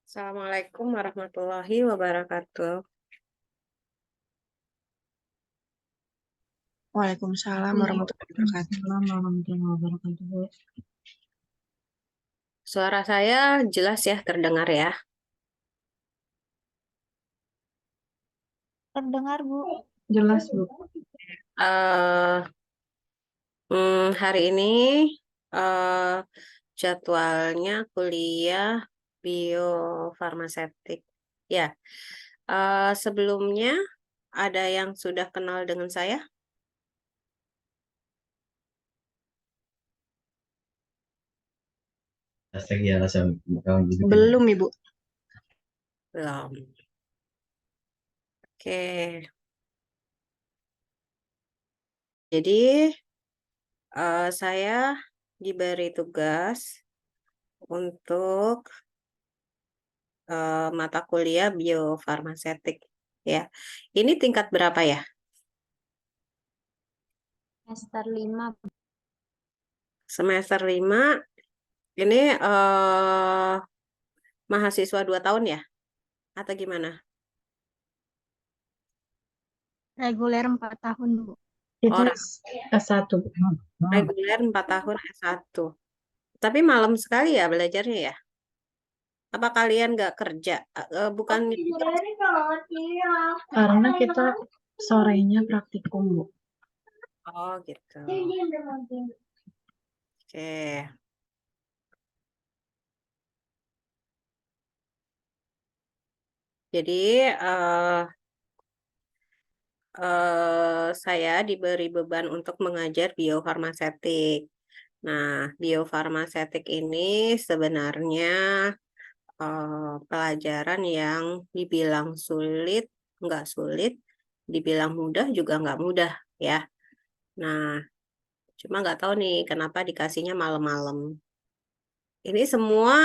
Assalamualaikum warahmatullahi wabarakatuh. Waalaikumsalam warahmatullahi wabarakatuh. Suara saya jelas ya, terdengar ya. Terdengar, Bu. Jelas, Bu. Eh, Hari ini eh, jadwalnya kuliah biofarmaseutik. Ya, sebelumnya ada yang sudah kenal dengan saya? Belum, Ibu. Belum. Oke, jadi saya diberi tugas untuk mata kuliah biofarmaseutik. Ya, ini tingkat berapa ya? Semester 5. Semester 5. Ini mahasiswa 2 tahun ya? Atau gimana? Reguler 4 tahun, Bu. Itu Orang S1, Bu. reguler 4 tahun S1. Tapi malam sekali ya belajarnya ya? Apa kalian nggak kerja? Bukan Karena kita sorenya praktikum, Bu. Oh gitu. Oke. Jadi saya diberi beban untuk mengajar biofarmaseutik. Nah, biofarmaseutik ini sebenarnya pelajaran yang dibilang sulit, nggak sulit, dibilang mudah juga nggak mudah ya. Nah, cuma nggak tahu nih kenapa dikasihnya malam-malam. Ini semua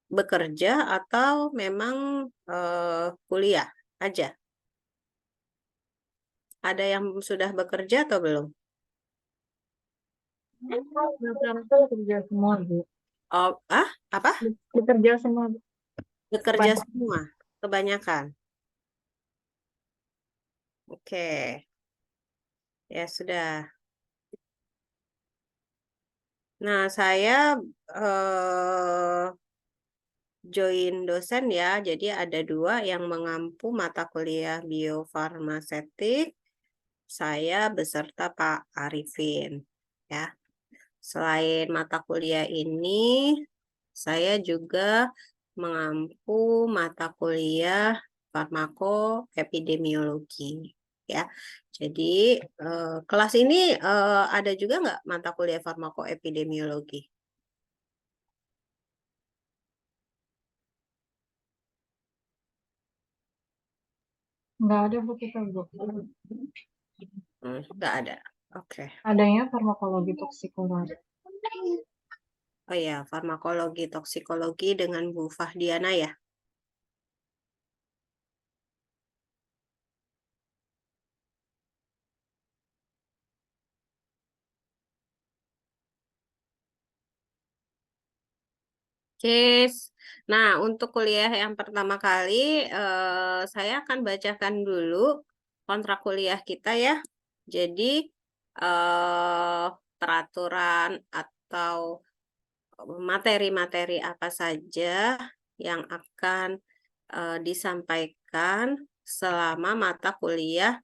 bekerja atau memang kuliah aja? Ada yang sudah bekerja atau belum? Bekerja semua, Bu. Oh, apa? Bekerja semua, Bu. Bekerja semua, kebanyakan. Oke, ya sudah. Nah, saya join dosen ya, jadi ada 2 yang mengampu mata kuliah biofarmaseutik, saya beserta Pak Arifin. Ya, selain mata kuliah ini, saya juga mengampu mata kuliah farmakoepidemiologi. Ya, jadi kelas ini ada juga nggak mata kuliah farmakoepidemiologi? Nggak ada, Bu, kita, Bu. Nggak ada. Oke. Adanya farmakologi toksikologi. Oh ya, farmakologi toksikologi dengan Bu Fahdiana ya. Oke. Nah, untuk kuliah yang pertama kali, saya akan bacakan dulu kontrak kuliah kita ya. Jadi, eh, peraturan atau materi-materi apa saja yang akan disampaikan selama mata kuliah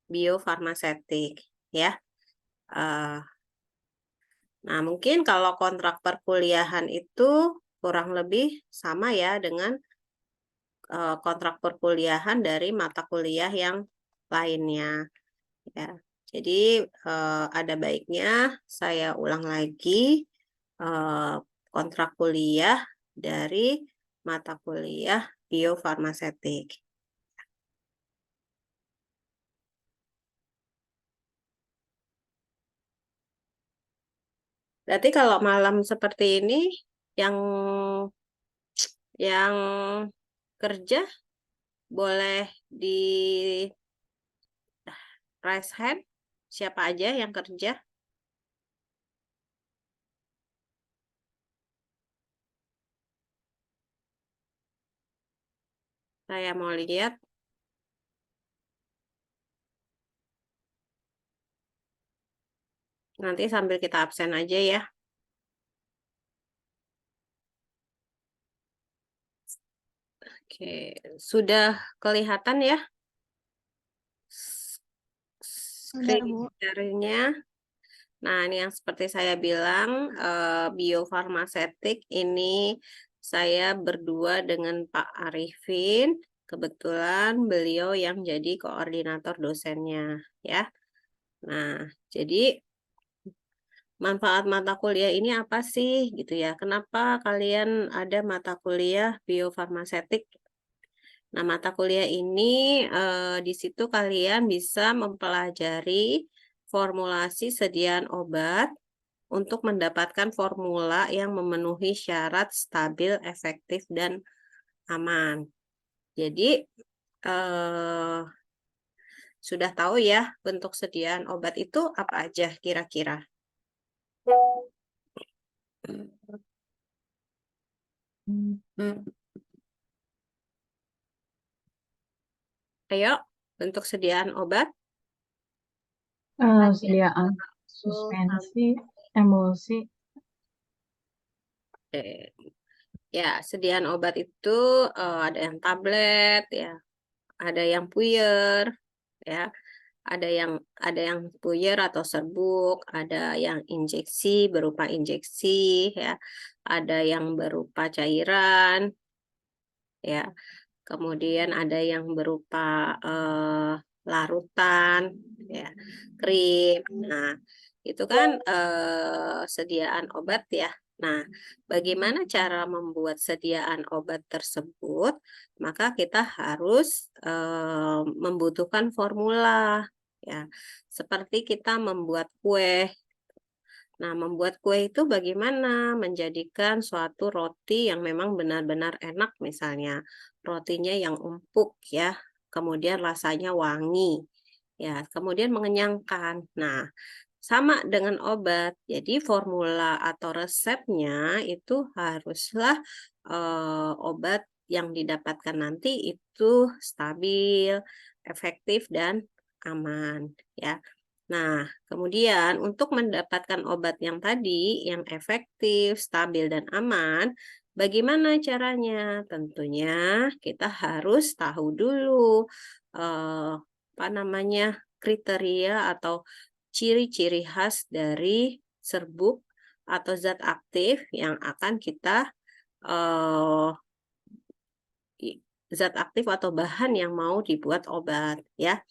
biofarmaseutik ya. Eh, Nah, mungkin kalau kontrak perkuliahan itu kurang lebih sama ya dengan kontrak perkuliahan dari mata kuliah yang lainnya. Ya. Jadi ada baiknya saya ulang lagi eh, kontrak kuliah dari mata kuliah biofarmaseutik. Berarti kalau malam seperti ini yang yang kerja boleh di raise hand. Siapa aja yang kerja? Saya mau lihat. Nanti sambil kita absen aja ya. Oke, sudah kelihatan ya Udah, Bu. screen-nya. Nah, ini yang seperti saya bilang, biofarmasetik ini saya berdua dengan Pak Arifin. Kebetulan beliau yang jadi koordinator dosennya, ya. Nah, jadi manfaat mata kuliah ini apa sih, gitu ya? Kenapa kalian ada mata kuliah biofarmasetik? Nah, mata kuliah ini di situ kalian bisa mempelajari formulasi sediaan obat untuk mendapatkan formula yang memenuhi syarat stabil, efektif, dan aman. Jadi, sudah tahu ya bentuk sediaan obat itu apa aja kira-kira? Ayo, bentuk sediaan obat. Sediaan suspensi, emulsi, Ya, sediaan obat itu ada yang tablet, ya, ada yang puyer, ya, ada yang puyer atau serbuk, ada yang injeksi berupa injeksi, ya, ada yang berupa cairan, ya, kemudian ada yang berupa larutan, ya, krim. Nah, itu kan sediaan obat ya. Nah, bagaimana cara membuat sediaan obat tersebut? Maka kita harus membutuhkan formula, ya. Seperti kita membuat kue. Nah, membuat kue itu bagaimana? Menjadikan suatu roti yang memang benar-benar enak, misalnya rotinya yang empuk ya, kemudian rasanya wangi, ya, kemudian mengenyangkan. Nah, sama dengan obat. Jadi formula atau resepnya itu haruslah obat yang didapatkan nanti itu stabil, efektif dan aman, ya. Nah, kemudian untuk mendapatkan obat yang tadi, yang efektif, stabil, dan aman, bagaimana caranya? Tentunya kita harus tahu dulu apa namanya kriteria atau ciri-ciri khas dari serbuk atau zat aktif yang akan kita eh, zat aktif atau bahan yang mau dibuat obat, ya.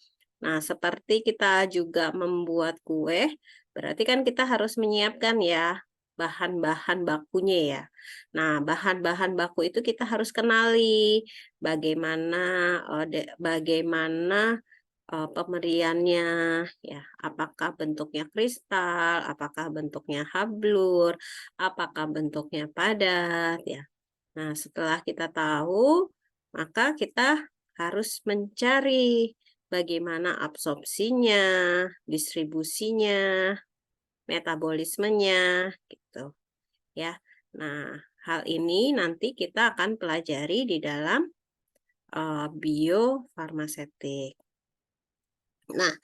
Nah, seperti kita juga membuat kue, berarti kan kita harus menyiapkan ya bahan-bahan bakunya ya. Nah, bahan-bahan baku itu kita harus kenali bagaimana pemberiannya ya. Apakah bentuknya kristal, apakah bentuknya hablur, apakah bentuknya padat ya. Nah, setelah kita tahu, maka kita harus mencari bagaimana absorpsinya, distribusinya, metabolismenya, gitu ya. Nah, hal ini nanti kita akan pelajari di dalam biofarmasetik. Nah,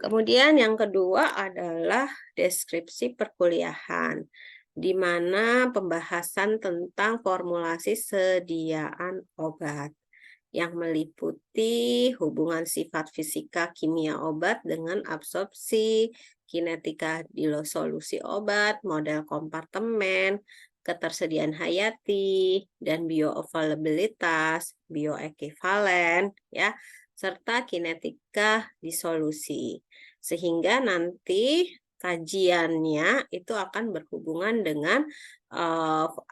kemudian yang kedua adalah deskripsi perkuliahan, di mana pembahasan tentang formulasi sediaan obat yang meliputi hubungan sifat fisika kimia obat dengan absorpsi, kinetika solusi obat, model kompartemen, ketersediaan hayati, dan bioavailabilitas, bioekivalen, ya, serta kinetika disolusi. Sehingga nanti kajiannya itu akan berhubungan dengan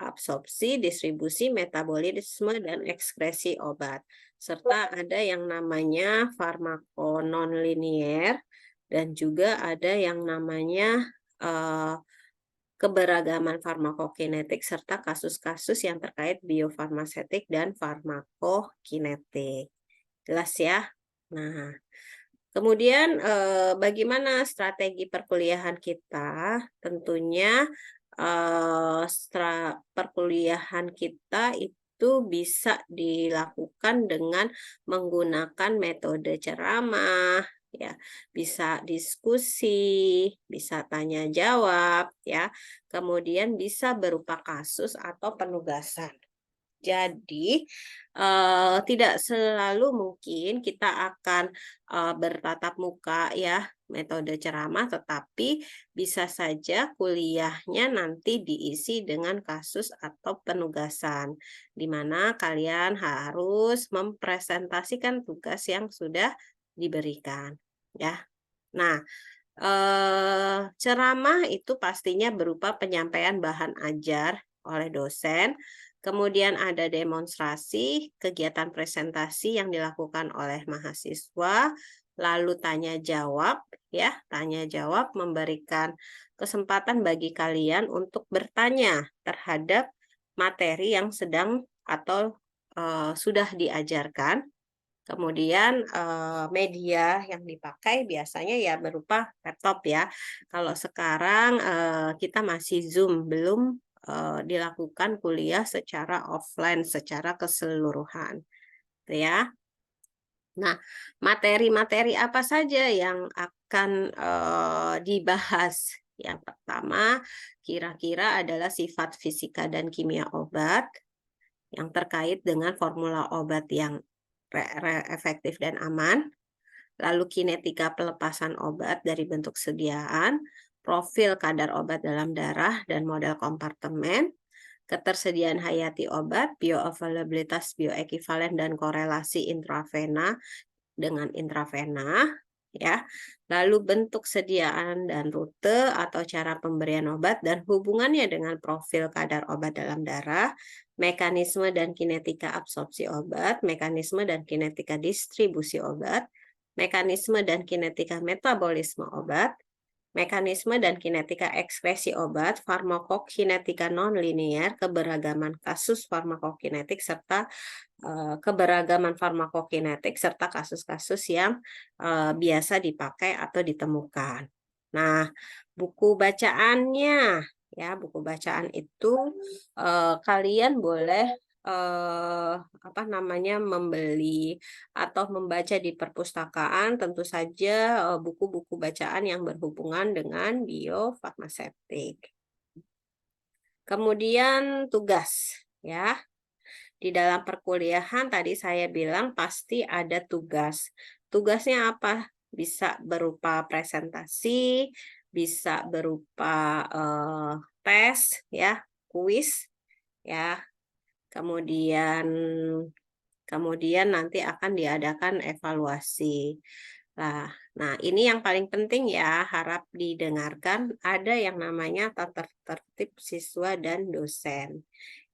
absorpsi, distribusi, metabolisme, dan ekskresi obat. Serta ada yang namanya farmakononlinier dan juga ada yang namanya keberagaman farmakokinetik serta kasus-kasus yang terkait biofarmasetik dan farmakokinetik. Jelas ya? Nah, kemudian bagaimana strategi perkuliahan kita? Tentunya perkuliahan kita itu itu bisa dilakukan dengan menggunakan metode ceramah, ya, bisa diskusi, bisa tanya jawab, ya. Kemudian bisa berupa kasus atau penugasan. Jadi, tidak selalu mungkin kita akan bertatap muka ya, metode ceramah, tetapi bisa saja kuliahnya nanti diisi dengan kasus atau penugasan, di mana kalian harus mempresentasikan tugas yang sudah diberikan, ya. Nah, ceramah itu pastinya berupa penyampaian bahan ajar oleh dosen, kemudian ada demonstrasi, kegiatan presentasi yang dilakukan oleh mahasiswa, lalu tanya jawab, ya, tanya jawab memberikan kesempatan bagi kalian untuk bertanya terhadap materi yang sedang atau sudah diajarkan. Kemudian media yang dipakai biasanya ya berupa laptop ya. Kalau sekarang kita masih Zoom, belum dilakukan kuliah secara offline, secara keseluruhan. Gitu ya. Nah, materi-materi apa saja yang akan dibahas? Yang pertama, kira-kira adalah sifat fisika dan kimia obat yang terkait dengan formula obat yang efektif dan aman, lalu kinetika pelepasan obat dari bentuk sediaan, profil kadar obat dalam darah dan model kompartemen, ketersediaan hayati obat, bioavailabilitas bioekivalen dan korelasi intravena dengan intravena, ya. Lalu bentuk sediaan dan rute atau cara pemberian obat dan hubungannya dengan profil kadar obat dalam darah, mekanisme dan kinetika absorpsi obat, mekanisme dan kinetika distribusi obat, mekanisme dan kinetika metabolisme obat, mekanisme dan kinetika ekskresi obat, farmakokinetika nonlinear, keberagaman kasus farmakokinetik, serta keberagaman farmakokinetik, serta kasus-kasus yang biasa dipakai atau ditemukan. Nah, buku bacaannya, ya, buku bacaan itu kalian boleh membeli atau membaca di perpustakaan, tentu saja buku-buku bacaan yang berhubungan dengan biofarmaseutik. Kemudian tugas, ya. Di dalam perkuliahan tadi saya bilang pasti ada tugas. Tugasnya apa? Bisa berupa presentasi, bisa berupa tes, ya, kuis, ya. Kemudian nanti akan diadakan evaluasi. Nah, ini yang paling penting ya, harap didengarkan. Ada yang namanya tata tertib siswa dan dosen.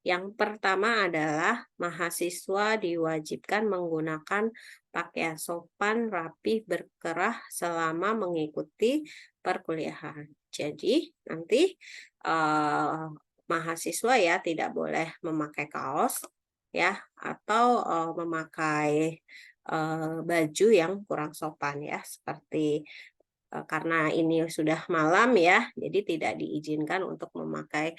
Yang pertama adalah mahasiswa diwajibkan menggunakan pakaian sopan, rapi, berkerah selama mengikuti perkuliahan. Jadi nanti mahasiswa ya tidak boleh memakai kaos ya, atau memakai baju yang kurang sopan ya, seperti karena ini sudah malam ya, jadi tidak diizinkan untuk memakai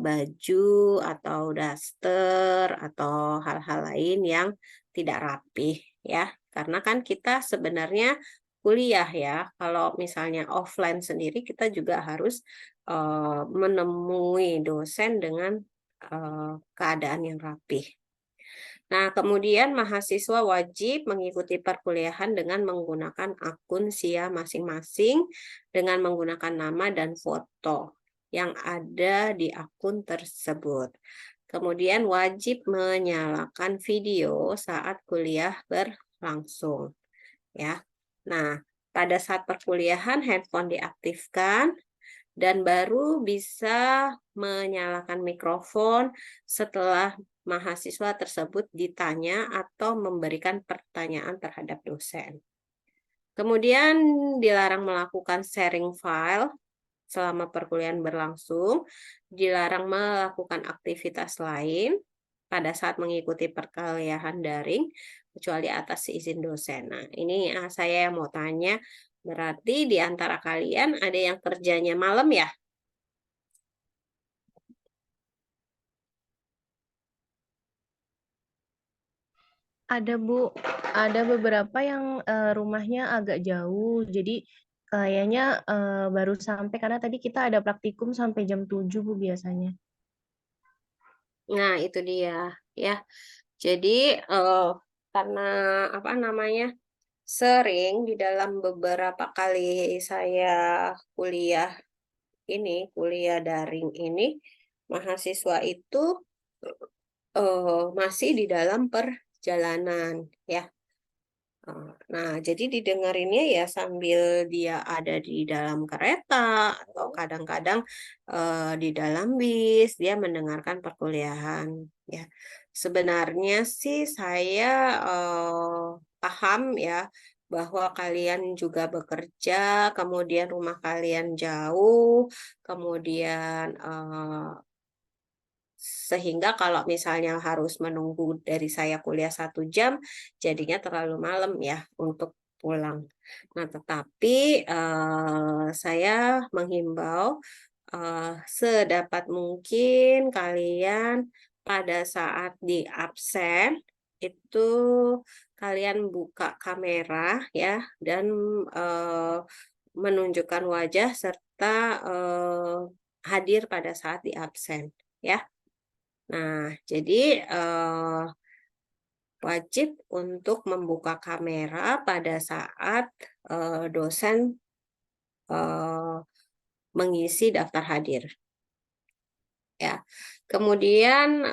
baju atau daster atau hal-hal lain yang tidak rapih ya. Karena kan kita sebenarnya kuliah ya. Kalau misalnya offline sendiri kita juga harus menemui dosen dengan keadaan yang rapih. Nah, kemudian mahasiswa wajib mengikuti perkuliahan dengan menggunakan akun SIA masing-masing dengan menggunakan nama dan foto yang ada di akun tersebut. Kemudian wajib menyalakan video saat kuliah berlangsung. Ya. Nah, pada saat perkuliahan handphone diaktifkan dan baru bisa menyalakan mikrofon setelah mahasiswa tersebut ditanya atau memberikan pertanyaan terhadap dosen. Kemudian dilarang melakukan sharing file selama perkuliahan berlangsung, dilarang melakukan aktivitas lain pada saat mengikuti perkuliahan daring, kecuali atas izin dosen. Nah, ini saya mau tanya, berarti di antara kalian ada yang kerjanya malam ya? Ada Bu, ada beberapa yang rumahnya agak jauh, jadi kayaknya baru sampai karena tadi kita ada praktikum sampai jam 7 Bu biasanya. Nah, itu dia ya. Jadi karena apa namanya? Sering di dalam beberapa kali saya kuliah kuliah daring ini, mahasiswa itu masih di dalam perjalanan ya. Nah, jadi didengerinnya ya sambil dia ada di dalam kereta atau kadang-kadang di dalam bis dia mendengarkan perkuliahan ya. Sebenarnya sih saya paham ya bahwa kalian juga bekerja, kemudian rumah kalian jauh, kemudian sehingga kalau misalnya harus menunggu dari saya kuliah 1 jam, jadinya terlalu malam ya untuk pulang. Nah, tetapi saya menghimbau sedapat mungkin kalian pada saat di absen itu kalian buka kamera ya dan menunjukkan wajah serta hadir pada saat di absen ya. Nah, jadi wajib untuk membuka kamera pada saat dosen mengisi daftar hadir. Ya, kemudian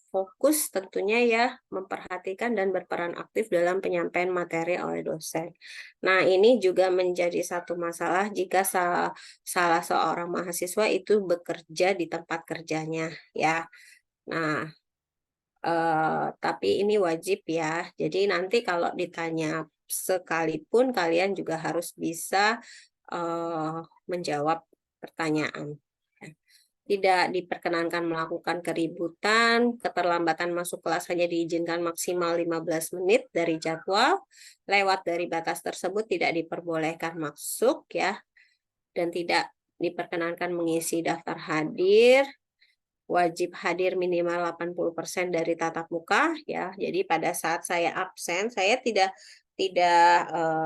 fokus tentunya ya memperhatikan dan berperan aktif dalam penyampaian materi oleh dosen. Nah, ini juga menjadi satu masalah jika salah seorang mahasiswa itu bekerja di tempat kerjanya ya. Nah, tapi ini wajib ya. Jadi nanti kalau ditanya sekalipun kalian juga harus bisa menjawab pertanyaan. Tidak diperkenankan melakukan keributan, keterlambatan masuk kelas hanya diizinkan maksimal 15 menit dari jadwal. Lewat dari batas tersebut tidak diperbolehkan masuk ya. Dan tidak diperkenankan mengisi daftar hadir. Wajib hadir minimal 80% dari tatap muka ya. Jadi pada saat saya absen, saya tidak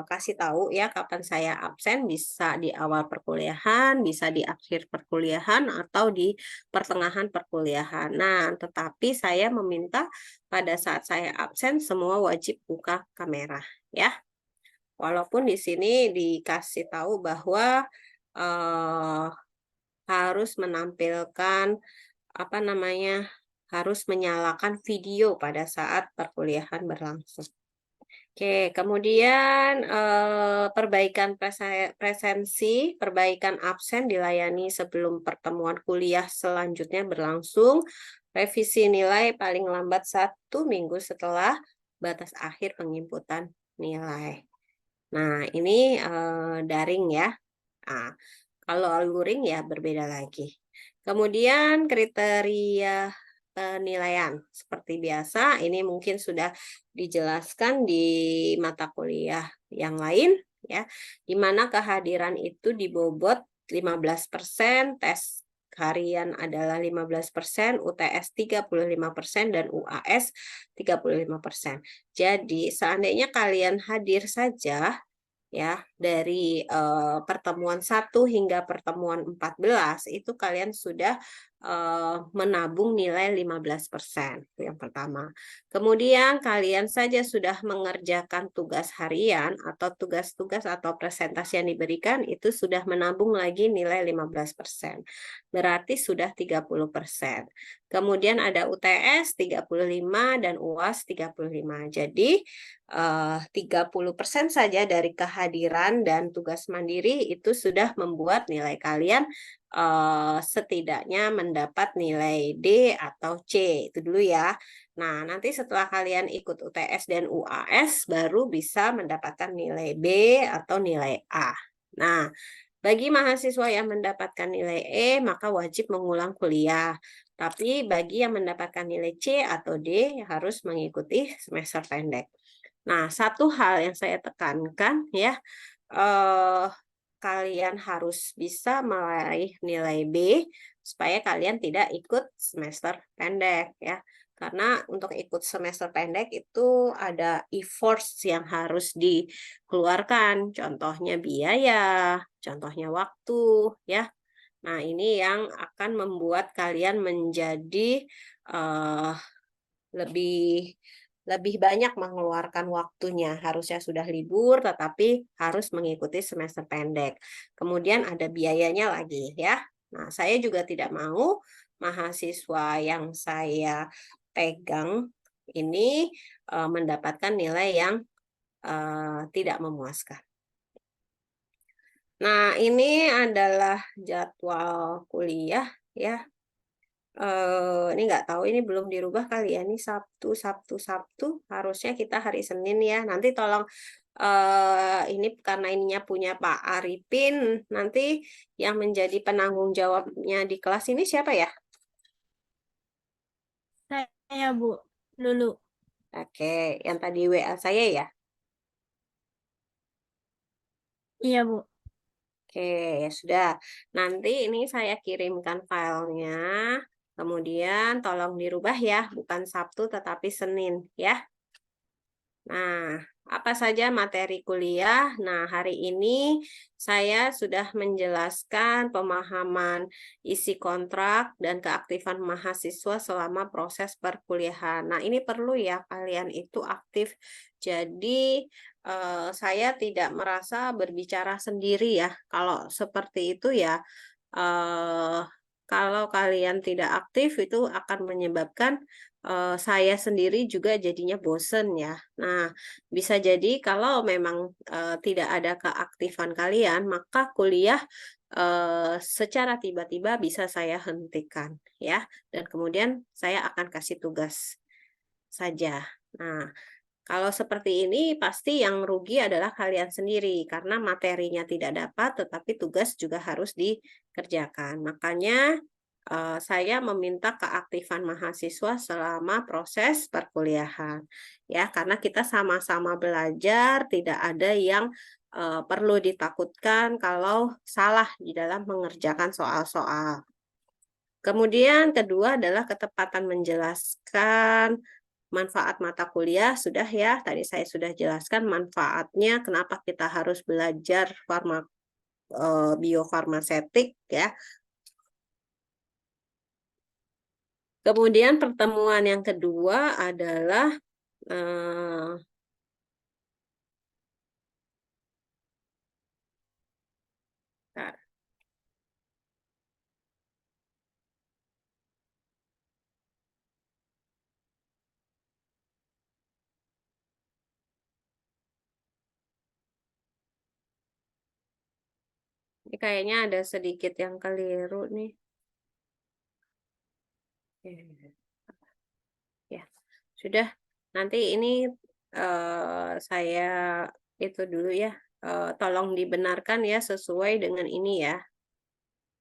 kasih tahu ya kapan saya absen, bisa di awal perkuliahan, bisa di akhir perkuliahan atau di pertengahan perkuliahan. Nah, tetapi saya meminta pada saat saya absen semua wajib buka kamera ya. Walaupun di sini dikasih tahu bahwa harus menampilkan harus menyalakan video pada saat perkuliahan berlangsung. Oke, kemudian perbaikan presensi, perbaikan absen dilayani sebelum pertemuan kuliah selanjutnya berlangsung. Revisi nilai paling lambat 1 minggu setelah batas akhir penginputan nilai. Nah, ini daring ya. Nah, kalau luring ya berbeda lagi. Kemudian kriteria penilaian seperti biasa, ini mungkin sudah dijelaskan di mata kuliah yang lain ya, di mana kehadiran itu dibobot 15%, tes harian adalah 15%, UTS 35% dan UAS 35%. Jadi seandainya kalian hadir saja ya dari pertemuan 1 hingga pertemuan 14 itu kalian sudah menabung nilai 15%. Itu yang pertama. Kemudian kalian saja sudah mengerjakan tugas harian atau tugas-tugas atau presentasi yang diberikan itu sudah menabung lagi nilai 15%. Berarti sudah 30%. Kemudian ada UTS 35 dan UAS 35. Jadi 30% saja dari kehadiran dan tugas mandiri itu sudah membuat nilai kalian setidaknya mendapat nilai D atau C. Itu dulu ya. Nah, nanti setelah kalian ikut UTS dan UAS baru bisa mendapatkan nilai B atau nilai A. Nah, bagi mahasiswa yang mendapatkan nilai E, maka wajib mengulang kuliah. Tapi bagi yang mendapatkan nilai C atau D, harus mengikuti semester pendek. Nah, satu hal yang saya tekankan ya, kalian harus bisa meraih nilai B supaya kalian tidak ikut semester pendek ya. Karena untuk ikut semester pendek itu ada effort yang harus dikeluarkan. Contohnya biaya, contohnya waktu, ya. Nah, ini yang akan membuat kalian menjadi lebih banyak mengeluarkan waktunya. Harusnya sudah libur, tetapi harus mengikuti semester pendek. Kemudian ada biayanya lagi, ya. Nah, saya juga tidak mau mahasiswa yang saya pegang ini mendapatkan nilai yang tidak memuaskan. Nah, ini adalah jadwal kuliah, ya. Ini nggak tahu, ini belum dirubah kali ya. Ini Sabtu, Sabtu, Sabtu. Harusnya kita hari Senin ya. Nanti tolong ini karena ininya punya Pak Arifin. Nanti yang menjadi penanggung jawabnya di kelas ini siapa ya? Saya, Bu. Lulu. Oke, yang tadi WA saya ya. Iya, Bu. Oke, ya sudah. Nanti ini saya kirimkan filenya. Kemudian tolong dirubah ya, bukan Sabtu tetapi Senin ya. Nah, apa saja materi kuliah? Nah, hari ini saya sudah menjelaskan pemahaman isi kontrak dan keaktifan mahasiswa selama proses perkuliahan. Nah, ini perlu ya kalian itu aktif. Jadi, saya tidak merasa berbicara sendiri ya. Kalau seperti itu ya, kalau kalian tidak aktif itu akan menyebabkan saya sendiri juga jadinya bosen ya. Nah, bisa jadi kalau memang tidak ada keaktifan kalian, maka kuliah secara tiba-tiba bisa saya hentikan ya. Dan kemudian saya akan kasih tugas saja. Nah, kalau seperti ini pasti yang rugi adalah kalian sendiri karena materinya tidak dapat, tetapi tugas juga harus dikerjakan. Makanya saya meminta keaktifan mahasiswa selama proses perkuliahan, ya, karena kita sama-sama belajar, tidak ada yang perlu ditakutkan kalau salah di dalam mengerjakan soal-soal. Kemudian kedua adalah ketepatan menjelaskan manfaat mata kuliah. Sudah ya, tadi saya sudah jelaskan manfaatnya, kenapa kita harus belajar biofarmasetik ya. Kemudian pertemuan yang kedua adalah ini kayaknya ada sedikit yang keliru nih. Ya, sudah. Nanti ini saya itu dulu ya. Tolong dibenarkan ya sesuai dengan ini ya.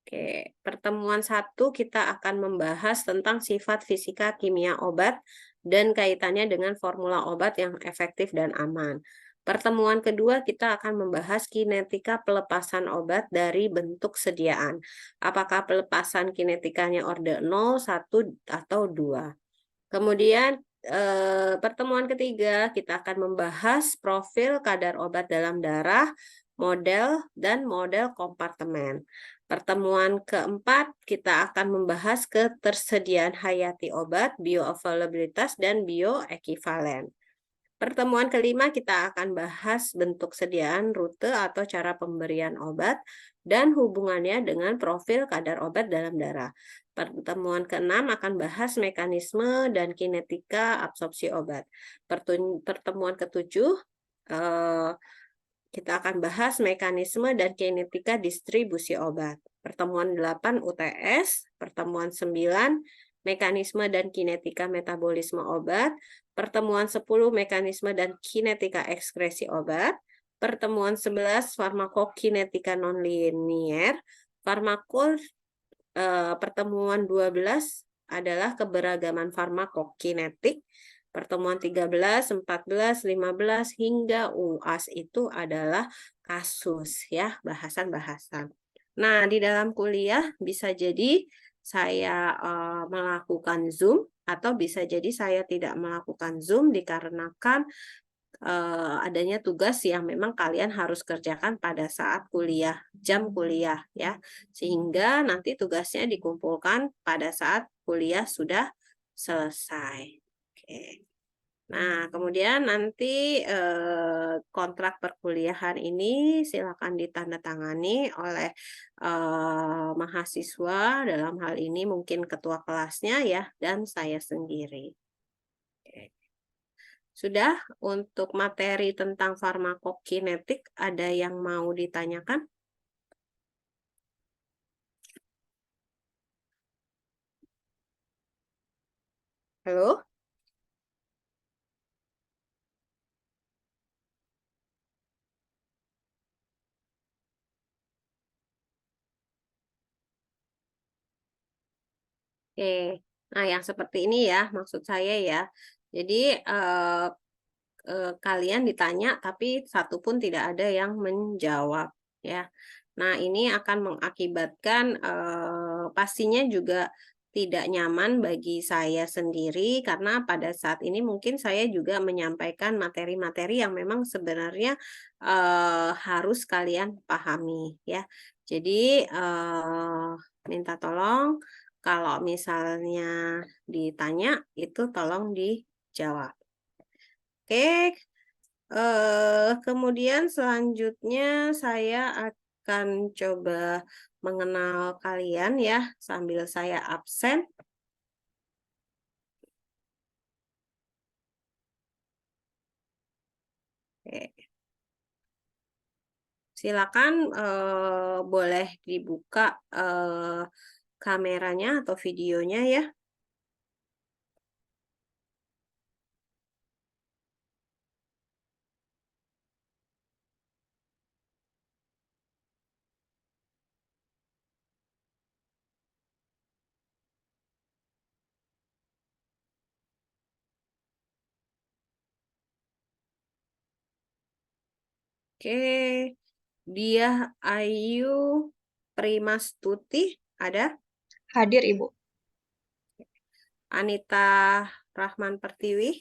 Oke, pertemuan 1 kita akan membahas tentang sifat fisika kimia obat dan kaitannya dengan formula obat yang efektif dan aman. Pertemuan kedua kita akan membahas kinetika pelepasan obat dari bentuk sediaan. Apakah pelepasan kinetikanya orde 0, 1, atau 2. Kemudian pertemuan ketiga kita akan membahas profil kadar obat dalam darah, model, dan model kompartemen. Pertemuan keempat kita akan membahas ketersediaan hayati obat, bioavailabilitas, dan bioekivalen. Pertemuan kelima kita akan bahas bentuk sediaan, rute atau cara pemberian obat, dan hubungannya dengan profil kadar obat dalam darah. Pertemuan keenam akan bahas mekanisme dan kinetika absorpsi obat. Pertemuan ketujuh kita akan bahas mekanisme dan kinetika distribusi obat. Pertemuan 8 UTS, pertemuan 9 mekanisme dan kinetika metabolisme obat, pertemuan 10 mekanisme dan kinetika ekskresi obat, pertemuan 11 farmakokinetika nonlinier, pertemuan 12 adalah keberagaman farmakokinetik, pertemuan 13, 14, 15 hingga UAS itu adalah kasus ya, bahasan-bahasan. Nah, di dalam kuliah bisa jadi saya melakukan Zoom, atau bisa jadi saya tidak melakukan Zoom dikarenakan adanya tugas yang memang kalian harus kerjakan pada saat kuliah, jam kuliah ya. Sehingga nanti tugasnya dikumpulkan pada saat kuliah sudah selesai. Oke. Nah, kemudian nanti kontrak perkuliahan ini silakan ditandatangani oleh mahasiswa, dalam hal ini mungkin ketua kelasnya ya, dan saya sendiri. Oke. Sudah untuk materi tentang farmakokinetik, ada yang mau ditanyakan? Halo? Oke, nah yang seperti ini ya maksud saya ya. Jadi kalian ditanya tapi satu pun tidak ada yang menjawab ya. Nah ini akan mengakibatkan pastinya juga tidak nyaman bagi saya sendiri karena pada saat ini mungkin saya juga menyampaikan materi-materi yang memang sebenarnya harus kalian pahami ya. Jadi minta tolong kalau misalnya ditanya itu tolong dijawab. Oke, kemudian selanjutnya saya akan coba mengenal kalian ya sambil saya absen. Oke. Silakan boleh dibuka kameranya atau videonya ya. Oke, Diah Ayu Primastuti ada? Hadir, Ibu. Anita Rahman Pertiwi?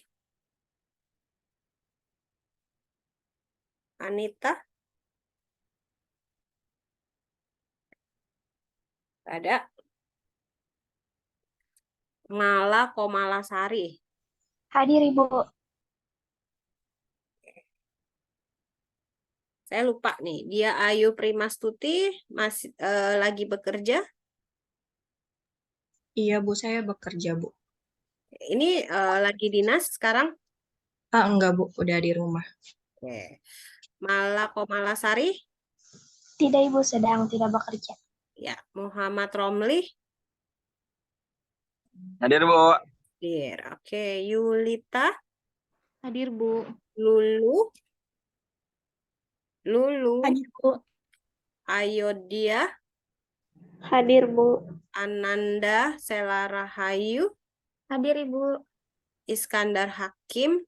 Anita? Ada? Mala Komalasari? Hadir, Ibu. Saya lupa nih, Dia Ayu Primastuti masih lagi bekerja? Iya, Bu, saya bekerja, Bu. Ini lagi dinas sekarang? Enggak, Bu, udah di rumah. Oke. Mala Komalasari? Tidak, Ibu, sedang tidak bekerja. Ya, Muhammad Romli? Hadir, Bu. Hadir. Oke, Yulita? Hadir, Bu. Lulu? Hadir, Bu. Ayodhya? Hadir, Bu. Ananda Selarahayu? Hadir, Ibu. Iskandar Hakim?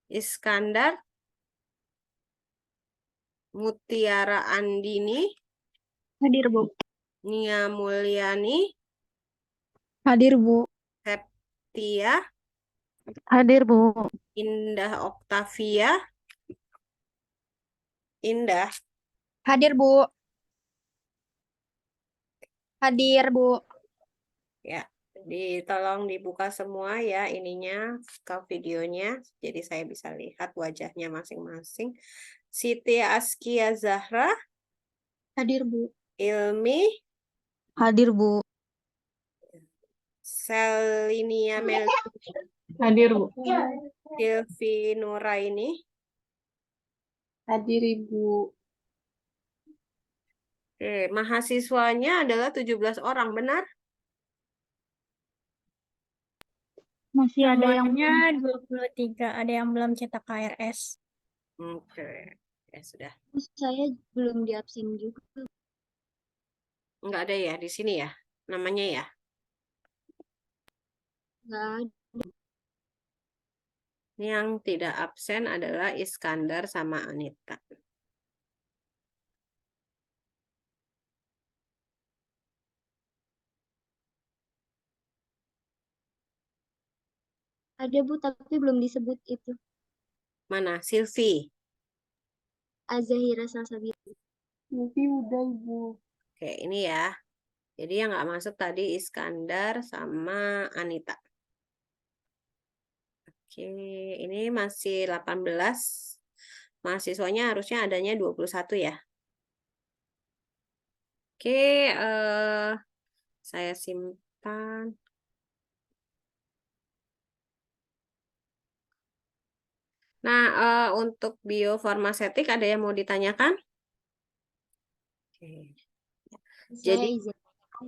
Iskandar? Mutiara Andini? Hadir, Bu. Nia Mulyani? Hadir, Bu. Septia? Hadir, Bu. Indah Oktavia? Indah? Hadir, Bu. Hadir, Bu. Ya, tolong dibuka semua ya ininya, ke videonya. Jadi saya bisa lihat wajahnya masing-masing. Siti Askia Zahra? Hadir, Bu. Ilmi? Hadir, Bu. Selinia Mel Hadir, Bu. Silvi Nuraini? Hadir, Ibu. Oke, mahasiswanya adalah 17 orang, benar? Masih ada yang Semuanya 23, ada yang belum cetak KRS. Oke, ya sudah. saya belum di absen juga. Enggak ada ya di sini ya, namanya ya? Nggak ada. Yang tidak absen adalah Iskandar sama Anita. Ada Bu, tapi belum disebut itu. Mana? Silvi. Azahira Salsabila. Silvi udah Ibu. Oke, ini ya. Jadi yang nggak masuk tadi Iskandar sama Anita. Oke, ini masih 18. Mahasiswanya harusnya adanya 21 ya. Oke, saya simpan. Nah, untuk biofarmasetik ada yang mau ditanyakan? Oke. Saya Jadi, izin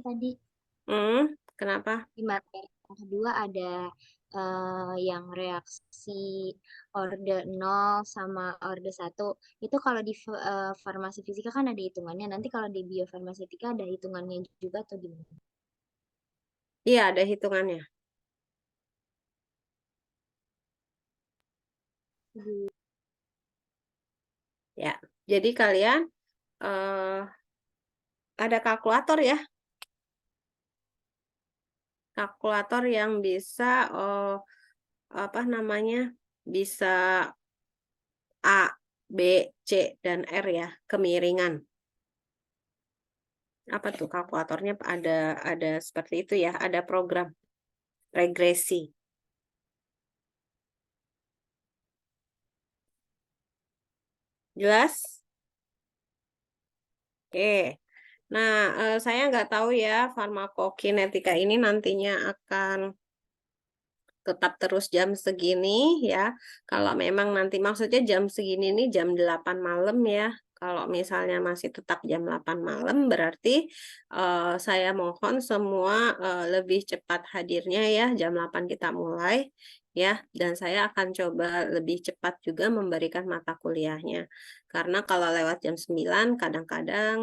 tadi kenapa? di materi yang kedua ada yang reaksi orde 0 sama orde 1. Itu kalau di farmasi fisika kan ada hitungannya. Nanti kalau di biofarmasetika ada hitungannya juga atau gimana? Iya, ada hitungannya. Ya, jadi kalian ada kalkulator ya. Kalkulator yang bisa apa namanya? Bisa A, B, C, dan R ya, kemiringan. Apa tuh kalkulatornya ada seperti itu ya, ada program regresi. Jelas? Oke. Nah, saya nggak tahu ya farmakokinetika ini nantinya akan tetap terus jam segini ya. Kalau memang nanti maksudnya jam segini nih jam 8 malam ya. Kalau misalnya masih tetap jam 8 malam berarti saya mohon semua lebih cepat hadirnya ya. Jam 8 kita mulai ya. Dan saya akan coba lebih cepat juga memberikan mata kuliahnya. Karena kalau lewat jam 9 kadang-kadang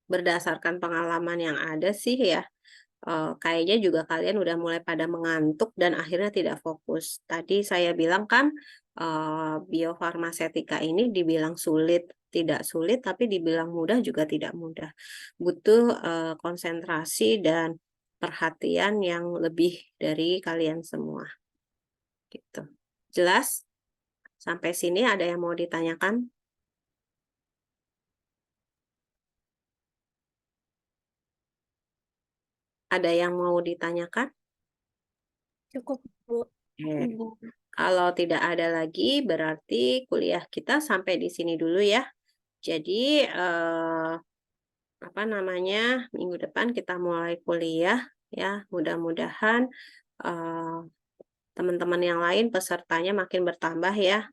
berdasarkan pengalaman yang ada sih ya. Kayaknya juga kalian udah mulai pada mengantuk dan akhirnya tidak fokus. Tadi saya bilang kan biofarmasetika ini dibilang sulit, tidak sulit, tapi dibilang mudah juga tidak mudah. Butuh konsentrasi dan perhatian yang lebih dari kalian semua. Gitu. Jelas? Sampai sini ada yang mau ditanyakan? Ada yang mau ditanyakan? Cukup, Bu. Oke. Kalau tidak ada lagi, berarti kuliah kita sampai di sini dulu ya. Jadi, apa namanya, minggu depan kita mulai kuliah ya. Mudah-mudahan teman-teman yang lain pesertanya makin bertambah ya.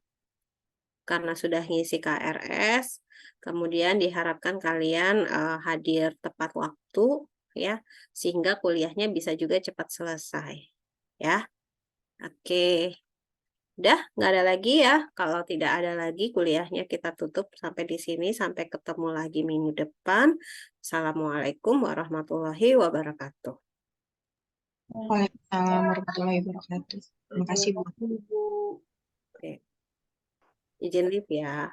Karena sudah ngisi KRS, kemudian diharapkan kalian hadir tepat waktu ya, sehingga kuliahnya bisa juga cepat selesai ya. Oke. Udah, nggak ada lagi ya. Kalau tidak ada lagi, kuliahnya kita tutup sampai di sini. Sampai ketemu lagi minggu depan. Assalamualaikum warahmatullahi wabarakatuh. Waalaikumsalam warahmatullahi wabarakatuh. Terima kasih Bu. Oke. Izin live ya.